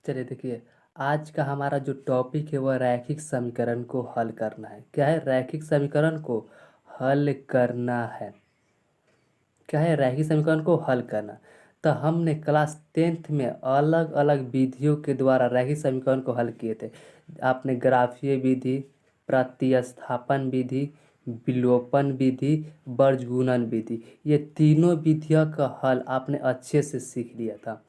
चलिए देखिए, आज का हमारा जो टॉपिक है वह रैखिक समीकरण को हल करना है। क्या है? रैखिक समीकरण को हल करना है। क्या है? रैखिक समीकरण को हल करना। तो हमने क्लास 10th में अलग अलग विधियों के द्वारा रैखिक समीकरण को हल किए थे। आपने ग्राफीय विधि, प्रतिस्थापन विधि, विलोपन विधि, बीजगुणन विधि, ये तीनों विधियों का हल आपने अच्छे से सीख लिया था।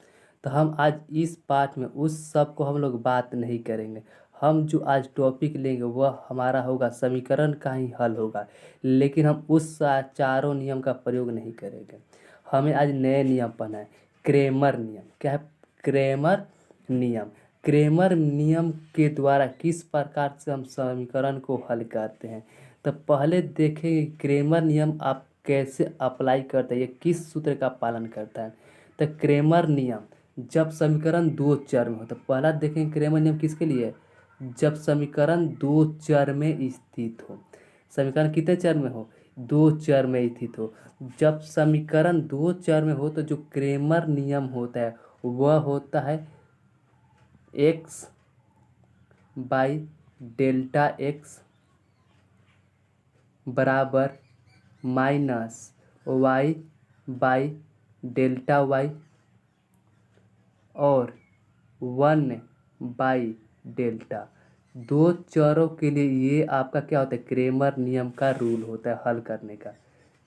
तो हम आज इस पाठ में उस सब को हम लोग बात नहीं करेंगे। हम जो आज टॉपिक लेंगे वह हमारा होगा समीकरण का ही हल होगा, लेकिन हम उस चारों नियम का प्रयोग नहीं करेंगे। हमें आज नए नियम पढ़ना है। क्रेमर नियम। क्या है? क्रेमर नियम। क्रेमर नियम के द्वारा किस प्रकार से हम समीकरण को हल करते हैं। तो पहले देखेंगे क्रेमर नियम आप कैसे अप्लाई करते हैं, ये किस सूत्र का पालन करता है। तो क्रेमर नियम, जब समीकरण दो चर में हो, तो पहला देखेंगे क्रेमर नियम किसके लिए है? जब समीकरण दो चर में स्थित हो। समीकरण कितने चर में हो? दो चर में स्थित हो। जब समीकरण दो चर में हो तो जो क्रेमर नियम होता है वह होता है x बाई डेल्टा x बराबर minus y by delta y और 1 बाई डेल्टा। दो चरों के लिए ये आपका क्या होता है? क्रेमर नियम का रूल होता है हल करने का।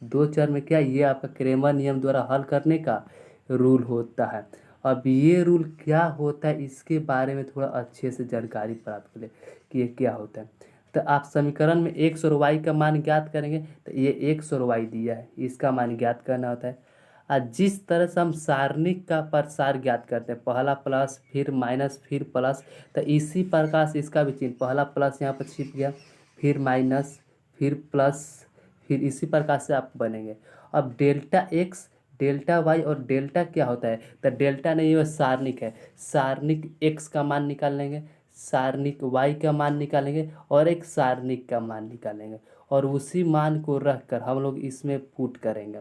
दो चर में क्या, ये आपका क्रेमर नियम द्वारा हल करने का रूल होता है। अब ये रूल क्या होता है इसके बारे में थोड़ा अच्छे से जानकारी प्राप्त करें कि ये क्या होता है। तो आप समीकरण में x और y का मान ज्ञात करेंगे। तो ये x और y दिया है, इसका मान ज्ञात करना होता है। आज जिस तरह से हम सारणिक का प्रसार ज्ञात करते हैं, पहला प्लस फिर माइनस फिर प्लस, तो इसी प्रकार से इसका भी चिन्ह, पहला प्लस यहाँ पर छिप गया, फिर माइनस फिर प्लस, फिर इसी प्रकार से आप बनेंगे। अब डेल्टा एक्स, डेल्टा वाई और डेल्टा क्या होता है? तो डेल्टा नहीं, वह सारणिक है। सारणिक एक्स का मान निकाल लेंगे, सारणिक वाई का मान निकालेंगे और एक सारणिक का मान निकालेंगे, और उसी मान को रखकर हम लोग इसमें पुट करेंगे।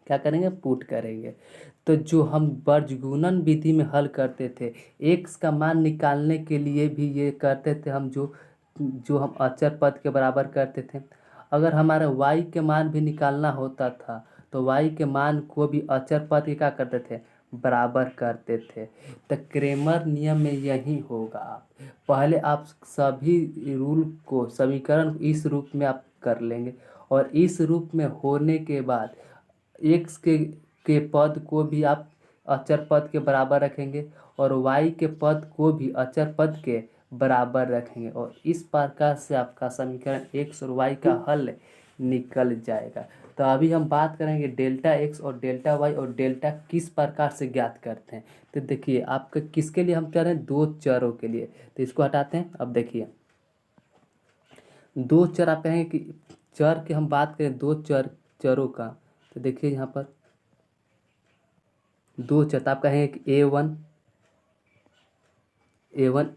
क्या करेंगे? पुट करेंगे। तो जो हम बीजगुणन विधि में हल करते थे, एक्स का मान निकालने के लिए भी ये करते थे हम, जो जो हम अचर पद के बराबर करते थे। अगर हमारा y के मान भी निकालना होता था तो y के मान को भी अचर पद के क्या करते थे? बराबर करते थे। तो क्रेमर नियम में यही होगा। पहले आप सभी रूल को, समीकरण को इस रूप में आप कर लेंगे, और इस रूप में होने के बाद एक्स के पद को भी आप अचर पद के बराबर रखेंगे और y के पद को भी अचर पद के बराबर रखेंगे, और इस प्रकार से आपका समीकरण x और y का हल निकल जाएगा। तो अभी हम बात करेंगे डेल्टा x और डेल्टा y और डेल्टा किस प्रकार से ज्ञात करते हैं। तो देखिए, आपका किसके लिए हम कह रहे हैं? दो चरों के लिए। तो इसको हटाते हैं। अब देखिए, दो चर आप कहेंगे कि चर की हम बात करें, दो चरों का, तो देखिए यहाँ पर दो चर, तो आप कहेंगे कि ए वन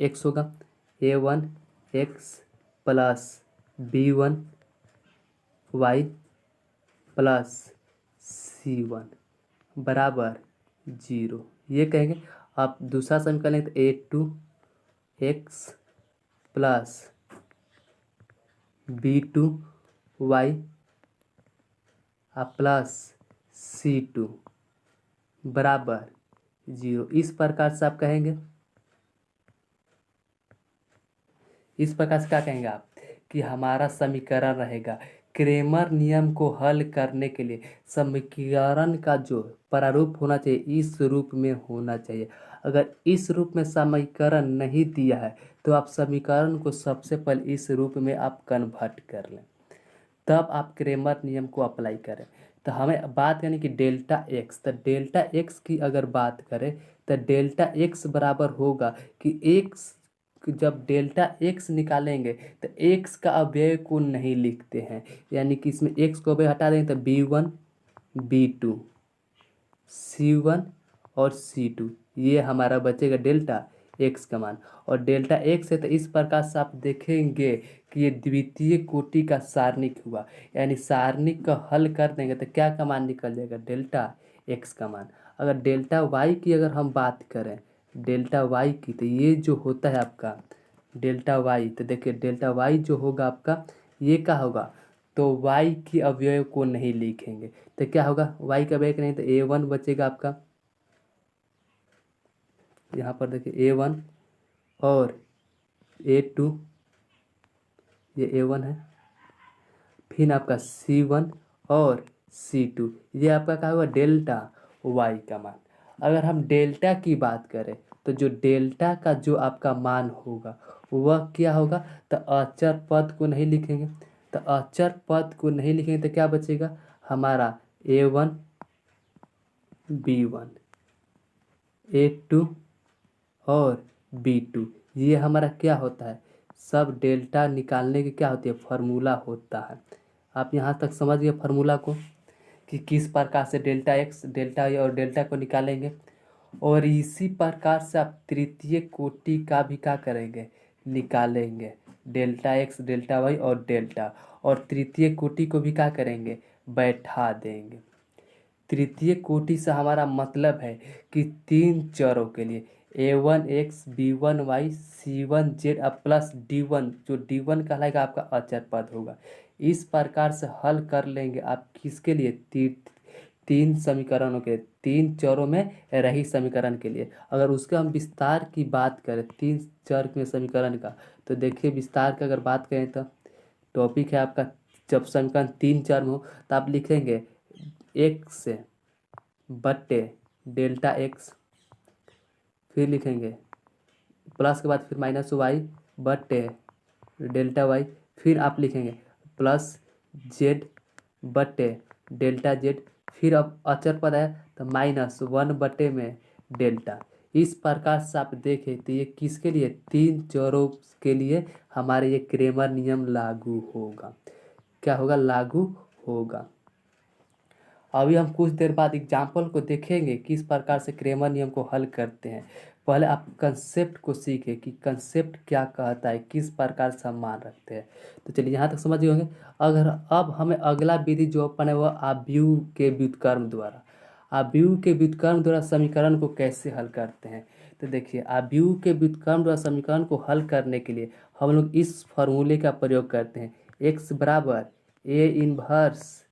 एक्स होगा, a1 x plus b1 y plus c1 बराबर 0, ये कहेंगे। आप दूसरा समीकरण लें तो a2 x plus b2 y plus c2 बराबर 0। इस प्रकार से आप कहेंगे, इस प्रकार से क्या कहेंगे आप कि हमारा समीकरण रहेगा। क्रेमर नियम को हल करने के लिए समीकरण का जो प्रारूप होना चाहिए इस रूप में होना चाहिए। अगर इस रूप में समीकरण नहीं दिया है तो आप समीकरण को सबसे पहले इस रूप में आप कन्वर्ट कर लें, तब आप क्रेमर नियम को अप्लाई करें। तो हमें बात करनी कि डेल्टा एक्स, तो डेल्टा एक्स की अगर बात करें तो डेल्टा एक्स बराबर होगा कि एक्स, जब डेल्टा एक्स निकालेंगे तो एक्स का अव्यय को नहीं लिखते हैं, यानी कि इसमें एक्स को अव्यय हटा देंगे तो b1 b2 c1 और c2, ये हमारा बचेगा डेल्टा एक्स का मान। और डेल्टा एक्स है तो इस प्रकार से आप देखेंगे कि ये द्वितीय कोटि का सारणिक हुआ, यानी सारणिक का हल कर देंगे तो क्या का मान निकल जाएगा? डेल्टा एक्स का मान। अगर डेल्टा वाई की अगर हम बात करें डेल्टा वाई की, तो ये जो होता है आपका डेल्टा वाई, तो देखिए डेल्टा वाई जो होगा आपका ये क्या होगा, तो वाई की अवयव को नहीं लिखेंगे तो क्या होगा, वाई का अवयव नहीं, तो A1 बचेगा आपका, यहाँ पर देखिए A1 और A2, ये A1 है, फिर आपका C1 और C2, ये आपका क्या होगा डेल्टा वाई का मान। अगर हम डेल्टा की बात करें तो जो डेल्टा का जो आपका मान होगा वह क्या होगा, तो अचर पद को नहीं लिखेंगे, तो अचर पद को नहीं लिखेंगे तो क्या बचेगा हमारा A1 B1 A2 और B2, ये हमारा क्या होता है, सब डेल्टा निकालने की क्या होती है फार्मूला होता है। आप यहाँ तक समझ गए फार्मूला को कि किस प्रकार से डेल्टा एक्स डेल्टा वाई और डेल्टा को निकालेंगे। और इसी प्रकार से आप तृतीय कोटि का भी क्या करेंगे निकालेंगे, डेल्टा एक्स डेल्टा वाई और डेल्टा, और तृतीय कोटि को भी क्या करेंगे बैठा देंगे। तृतीय कोटि से हमारा मतलब है कि तीन चरों के लिए A1 x B1 y C1 z अब प्लस D1, जो D1 कहलाएगा आपका अचर पद होगा। इस प्रकार से हल कर लेंगे आप किसके लिए, तीन समीकरणों के, तीन चरों में रही समीकरण के लिए। अगर उसके हम विस्तार की बात करें तीन चर में समीकरण का, तो देखिए विस्तार की अगर बात करें तो टॉपिक है आपका, जब समीकरण तीन चर में हो तो आप लिखेंगे एक्स बट्टे डेल्टा एक्स, फिर लिखेंगे प्लस के बाद फिर माइनस वाई बट्टे डेल्टा वाई, फिर आप लिखेंगे प्लस जेड बट्टे डेल्टा जेड, फिर अब अचर पद है तो -1 बट्टे में डेल्टा। इस प्रकार से आप देखें तो ये किसके लिए, तीन चरों के लिए हमारे ये क्रेमर नियम लागू होगा, क्या होगा लागू होगा। अभी हम कुछ देर बाद एग्जाम्पल को देखेंगे किस प्रकार से क्रेमर नियम को हल करते हैं। पहले आप कंसेप्ट को सीखें कि कंसेप्ट क्या कहता है, किस प्रकार से हम मान रखते हैं। तो चलिए यहाँ तक समझ गए होंगे। अगर अब हमें अगला विधि जो अपन है वह आव्यूह के व्युत्क्रम द्वारा, आव्यूह के व्युत्क्रम द्वारा समीकरण को कैसे हल करते हैं। तो देखिए आव्यूह के व्युत्क्रम द्वारा समीकरण को हल करने के लिए हम लोग इस फॉर्मूले का प्रयोग करते हैं, x बराबर ए इन्वर्स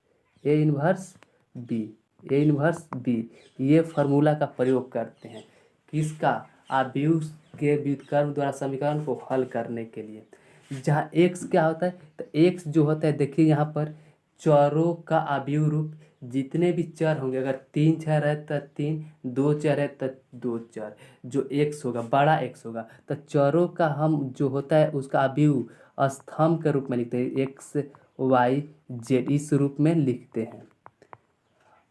बी, ये फार्मूला का प्रयोग करते हैं किसका, आव्यूह के व्युत्क्रम द्वारा समीकरण को हल करने के लिए। जहाँ x क्या होता है, तो x जो होता है देखिए यहाँ पर चरों का आव्यूह रूप, जितने भी चर होंगे, अगर तीन चर है तो तीन, दो चर है तो दो चर, जो x होगा बड़ा x होगा, तो चरों का हम जो होता है उसका आव्यूह स्तंभ के रूप में लिखते हैं, x y z इस रूप में लिखते हैं।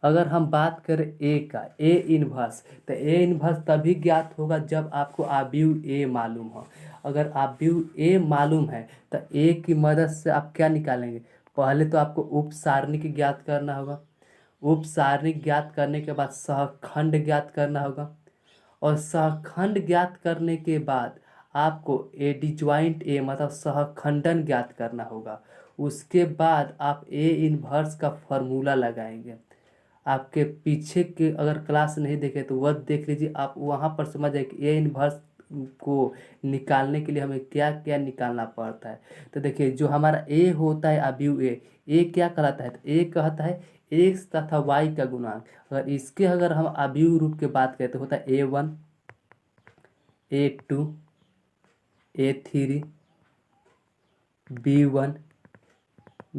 अगर हम बात करें ए का, ए इन्वर्स, तो ए इन्वर्स तभी ज्ञात होगा जब आपको आव्यूह ए मालूम हो। अगर आव्यूह ए मालूम है तो ए की मदद से आप क्या निकालेंगे, पहले तो आपको उप सारणिक ज्ञात करना होगा, उप सारणिक ज्ञात करने के बाद सहखंड ज्ञात करना होगा, और सहखंड ज्ञात करने के बाद आपको एडिज्वाइंट ए मतलब सहखंडन ज्ञात करना होगा। उसके बाद आप ए इन्वर्स का फॉर्मूला लगाएंगे। आपके पीछे के अगर क्लास नहीं देखे तो वह देख लीजिए, आप वहाँ पर समझ जाए कि ए इन्वर्स को निकालने के लिए हमें क्या क्या निकालना पड़ता है। तो देखिए जो हमारा ए होता है आव्यूह ए क्या कहलाता है, तो ए कहता है एक्स तथा वाई का गुणांक। अगर हम आव्यूह रूप की बात करें तो होता है A1 A2 A3 B1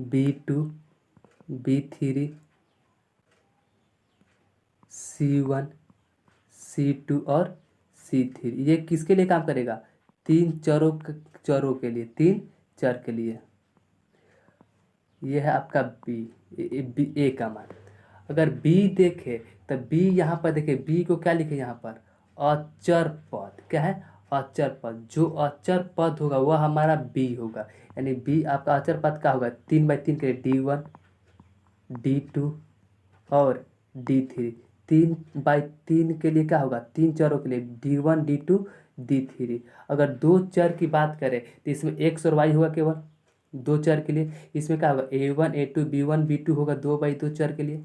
B2 B3 C1 C2 और C3। ये किसके लिए काम करेगा, तीन चरों के लिए, तीन चर के लिए। ये है आपका ए का मान। अगर बी देखे तो बी यहाँ पर देखे, बी को क्या लिखे यहाँ पर अचर पद, क्या है अचर पद, जो अचर पद होगा वह हमारा बी होगा। यानी बी आपका अचर पद का होगा 3/3 के लिए D1 D2 और D3, 3/3 के लिए क्या होगा, तीन चरों के लिए D1 D2 D3। अगर दो चर की बात करें तो इसमें x और y होगा केवल दो चर के लिए, इसमें क्या होगा A1 A2 B1 B2 होगा 2/2 चर के लिए।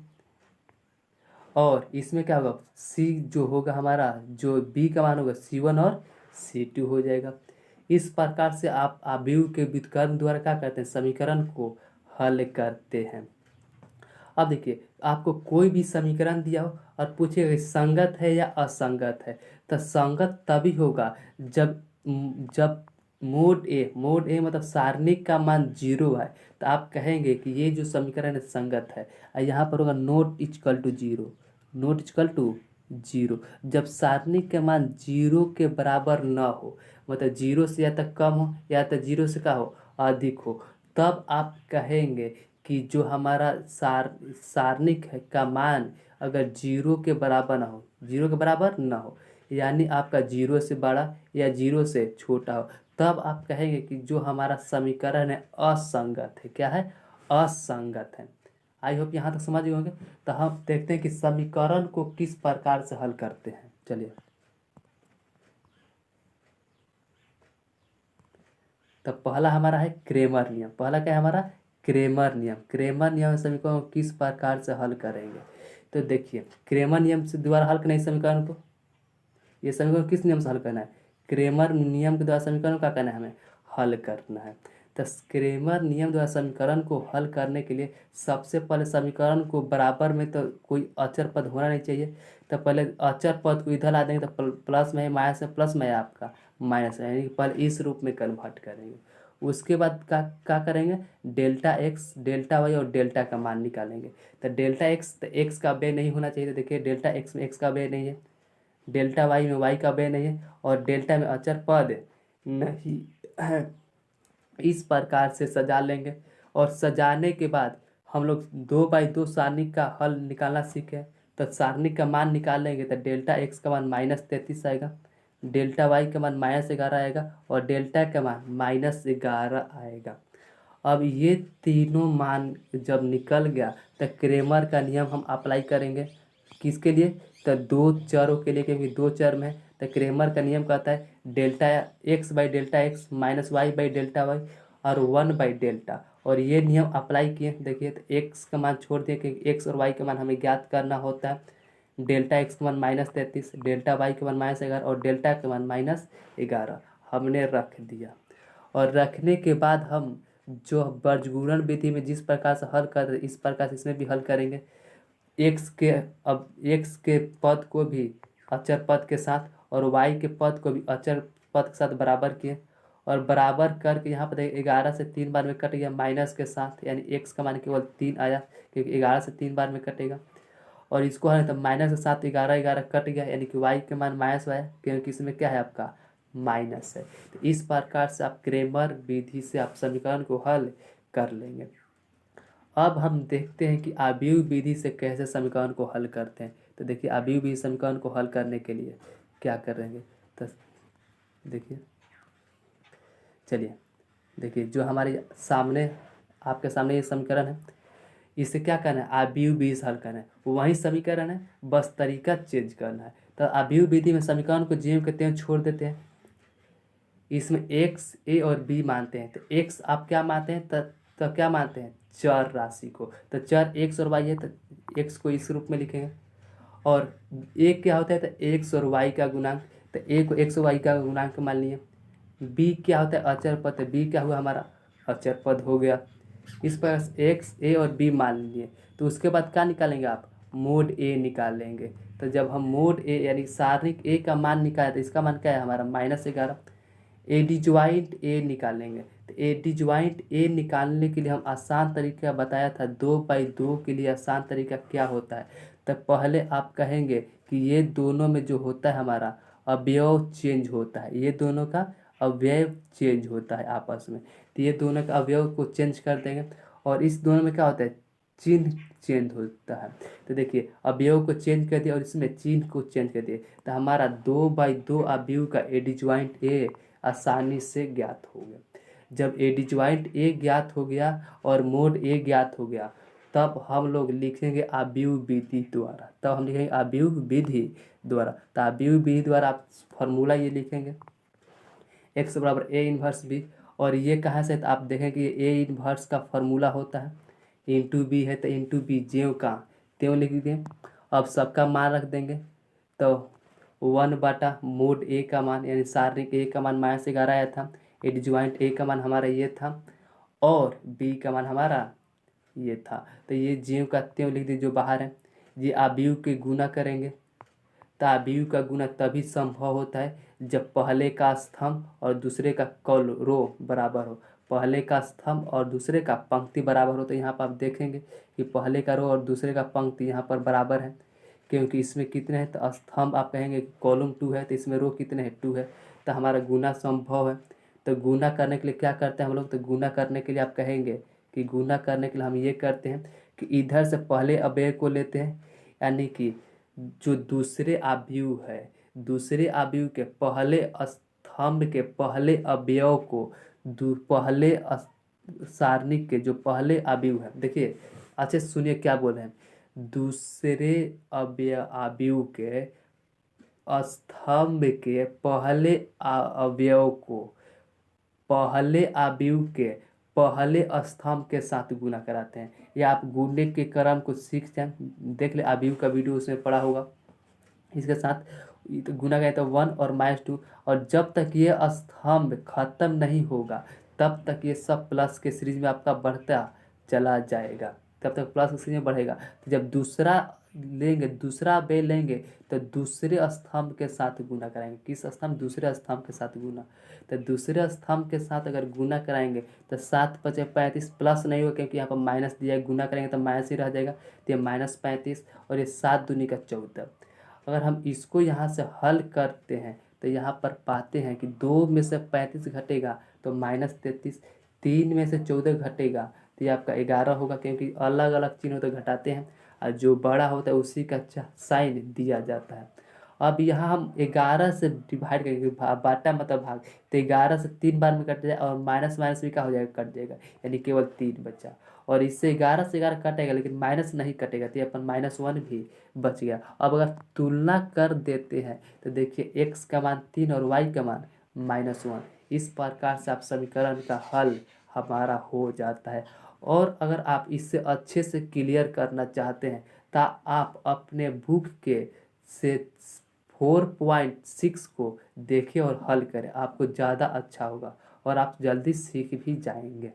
और इसमें क्या होगा, सी जो होगा हमारा, जो बी का मान होगा C1 और C2 हो जाएगा। इस प्रकार से आप आव्यूह के व्युत्क्रम द्वारा क्या करते हैं, समीकरण को हल करते हैं। अब देखिए, आपको कोई भी समीकरण दिया हो और पूछिएगा कि संगत है या असंगत है, तो संगत तभी होगा जब जब मोड ए मतलब सारणिक का मान 0 है, तो आप कहेंगे कि ये जो समीकरण है संगत है। और यहाँ पर होगा not equal to 0, not equal to 0। जब सारणिक के मान 0 के बराबर न हो, मतलब 0 से या तक कम हो या तो 0 से क्या हो, अधिक हो, तब आप कहेंगे कि जो हमारा सारणिक है का मान अगर 0 के बराबर ना हो, 0 के बराबर ना हो, यानी आपका 0 से बड़ा या 0 से छोटा हो, तब आप कहेंगे कि जो हमारा समीकरण है असंगत है। क्या है, असंगत है। आई होप यहाँ तक समझ गए होंगे। तो हम देखते हैं कि समीकरण को किस प्रकार से हल करते हैं। चलिए, तो पहला हमारा है क्रेमर नियम। पहला क्या है हमारा, क्रेमर नियम। क्रेमर नियम समीकरण को किस प्रकार से हल करेंगे, तो देखिए, क्रेमर नियम से द्वारा हल करना है समीकरण को। ये समीकरण किस नियम से हल करना है, क्रेमर नियम के द्वारा समीकरण को क्या करना है, हमें हल करना है। तो क्रेमर नियम द्वारा समीकरण को हल करने के लिए सबसे पहले समीकरण को बराबर में तो कोई अचर पद होना नहीं चाहिए। तो पहले अचर पद को इधर ला देंगे, तो प्लस में है, माइनस में, प्लस में है आपका माइनस है, यानी कि पहले इस रूप में कन्वर्ट करेंगे। उसके बाद क्या करेंगे, डेल्टा एक्स, डेल्टा वाई और डेल्टा का मान निकालेंगे। तो डेल्टा एक्स, तो एक्स का व्यय नहीं होना चाहिए। तो देखिए, डेल्टा एक्स में एक्स का व्यय नहीं है, डेल्टा वाई में वाई का व्यय नहीं है, और डेल्टा में अचर पद नहीं है। इस प्रकार से सजा लेंगे, और सजाने के बाद हम लोग 2/2 सारणिक का हल निकालना सीखे। तो सारणिक का मान निकालेंगे, तो डेल्टा एक्स का मान -33 आएगा, डेल्टा वाई का मान -11 आएगा, और डेल्टा का मान -11 आएगा। अब ये तीनों मान जब निकल गया, तो क्रेमर का नियम हम अप्लाई करेंगे। किसके लिए, तो दो चरों के लिए, क्योंकि दो चर में है। तो क्रेमर का नियम कहता है delta x by delta x minus y by delta y और 1/डेल्टा। और ये नियम अप्लाई किए, देखिए, तो एक्स का मान छोड़ दिए, क्योंकि एक्स और वाई का मान हमें ज्ञात करना होता है। डेल्टा एक्स का मान -33, डेल्टा वाई का मान -11 और डेल्टा का मान -11 हमने रख दिया। और रखने के बाद हम जो बर्जगुणन विधि में जिस प्रकार से हल कर, इस प्रकार से इसमें भी हल करेंगे। अब एक्स के पद को भी अचर पद के साथ और वाई के पद को भी अचर पद के साथ बराबर किए, और बराबर करके यहाँ पर 11 से 3 बार में कट गया माइनस के साथ, यानी एक्स का मान केवल 3 आया, क्योंकि 11 से 3 बार में कटेगा। और इसको है तो माइनस के साथ 11 कट गया, यानी कि वाई के मान माइनस आया, क्योंकि इसमें क्या है आपका माइनस है। तो इस प्रकार से आप क्रेमर विधि से आप समीकरण को हल कर लेंगे। अब हम देखते हैं कि आव्यूह विधि से कैसे समीकरण को हल करते हैं। तो देखिए, आव्यूह विधि समीकरण को हल करने के लिए क्या करेंगे, तो देखिए, चलिए, देखिए, जो हमारे सामने, आपके सामने ये समीकरण है, इसे क्या करना है, आव्यूह विधि से हल करना है। वही समीकरण है, बस तरीका चेंज करना है। तो आव्यूह विधि में समीकरण को ज्यों के त्यों छोड़ देते हैं। इसमें एक्स, ए और बी मानते हैं। तो एक्स आप क्या मानते हैं, तो क्या मानते हैं, चर राशि को। तो चर एक्स और वाई है, तो एक्स को इस रूप में लिखेंगे। और ए क्या होता है, तो एक्स और वाई का गुणांक। तो ए को एक्स और वाई का गुणांक मान लिए। बी क्या होता है, अचर पद। तो बी क्या हुआ, हमारा अचर पद हो गया। इस पर एक्स, ए और बी मान लिए। तो उसके बाद क्या निकालेंगे आप, मोड ए निकालेंगे। तो जब हम मोड ए यानी सारणिक ए का मान निकाले, तो इसका मान क्या है हमारा -11। एडिजॉइंट ए निकालेंगे। तो एडिजॉइंट ए निकालने के लिए हम आसान तरीका बताया था, 2/2 के लिए आसान तरीका क्या होता है। तो पहले आप कहेंगे कि ये दोनों में जो होता है हमारा अवयव चेंज होता है, ये दोनों का अवयव चेंज होता है आपस में। तो ये दोनों का अवयव को चेंज कर देंगे, और इस दोनों में क्या होता है, चिन्ह चेंज होता है। तो देखिए, अवयव को चेंज कर दिया और इसमें चिन्ह को चेंज कर दिया, तो हमारा 2/2 अवयव का एडिजॉइंट ए आसानी से ज्ञात हो गया। जब एडिजॉइंट ए ज्ञात हो गया और मोड ए ज्ञात हो गया, तब हम लोग लिखेंगे आव्यूह विधि द्वारा। तब हम लिखेंगे आव्यूह विधि द्वारा। तो आव्यूह विधि द्वारा आप फॉर्मूला ये लिखेंगे, एक्स बराबर ए इनवर्स बी। और ये कहाँ से, तो आप देखें कि ए इनवर्स का फॉर्मूला होता है इंटू बी है, तो इंटू बी ज्यों का त्यों लिख दिए। अब सबका मान रख देंगे तो 1/mod ए का मान यानी सारणिक ए का मान -11 आया था। एडजॉइंट ए का मान हमारा ये था और बी का मान हमारा ये था। तो ये ज्यों का त्यों लिख दीजिए जो बाहर है। ये आव्यूह के गुना करेंगे तो आव्यूह का गुना तभी संभव होता है जब पहले का स्तंभ और दूसरे का कॉल रो बराबर हो। पहले का स्तंभ और दूसरे का पंक्ति बराबर हो। तो यहाँ पर आप देखेंगे कि पहले का रो और दूसरे का पंक्ति यहाँ पर बराबर है, क्योंकि इसमें कितने हैं तो स्तंभ आप कहेंगे कि कॉलम 2 है तो इसमें रो कितने हैं 2 है। तो हमारा गुना संभव है। तो गुना करने के लिए क्या करते हैं हम लोग, तो गुना करने के लिए आप कहेंगे कि गुना करने के लिए हम ये करते हैं कि इधर से पहले अवयव को लेते हैं, यानी कि जो दूसरे आव्यूह है, दूसरे आव्यूह के पहले स्तंभ के पहले अवयव को पहले सारणी के जो पहले आव्यूह है, देखिए अच्छे से सुनिए क्या बोल रहे हैं, दूसरे आव्यूह के स्तंभ के पहले अवयव को पहले आव्यूह के पहले स्तंभ के साथ गुना कराते हैं। या आप गुने के क्रम को सीख जाए, देख ले आव्यूह का वीडियो उसमें पड़ा होगा। इसके साथ तो गुना गया तो 1 और -2, और जब तक ये स्तंभ खत्म नहीं होगा तब तक ये सब प्लस के सीरीज में आपका बढ़ता चला जाएगा, तब तक प्लस के सीरीज में बढ़ेगा। तो जब दूसरा लेंगे, दूसरा बे लेंगे तो दूसरे स्तंभ के साथ गुना कराएंगे। किस स्तंभ, दूसरे स्तंभ के साथ गुना। तो दूसरे स्तंभ के साथ अगर गुना कराएंगे तो 7 × 5 = 35, प्लस नहीं होगा क्योंकि यहाँ पर माइनस दिया है, गुना करेंगे तो माइनस ही रह जाएगा। तो ये -35 और ये 7 दूनी का 14। अगर हम इसको यहाँ से हल करते हैं तो यहाँ पर पाते हैं कि 2 में से 35 घटेगा तो -33, 3 में से 14 घटेगा तो ये आपका 11 होगा, क्योंकि अलग अलग चिन्ह तो घटाते हैं और जो बड़ा होता है उसी का साइन दिया जाता है। अब यहाँ हम 11 से डिवाइड करेंगे, बाटा मतलब भाग, तो 11 से 3 बार में कट जाए और माइनस माइनस भी क्या हो जाएगा, कट जाएगा, यानी केवल 3 बचा। और इससे 11 से 11 कटेगा लेकिन माइनस नहीं कटेगा, तो ये अपन -1 भी बच गया। अब अगर तुलना कर देते हैं तो देखिए x का मान 3 और y का मान -1। इस प्रकार से आप समीकरण का हल हमारा हो जाता है। और अगर आप इससे अच्छे से क्लियर करना चाहते हैं तो आप अपने बुक के से 4.6 को देखें और हल करें, आपको ज़्यादा अच्छा होगा और आप जल्दी सीख भी जाएंगे।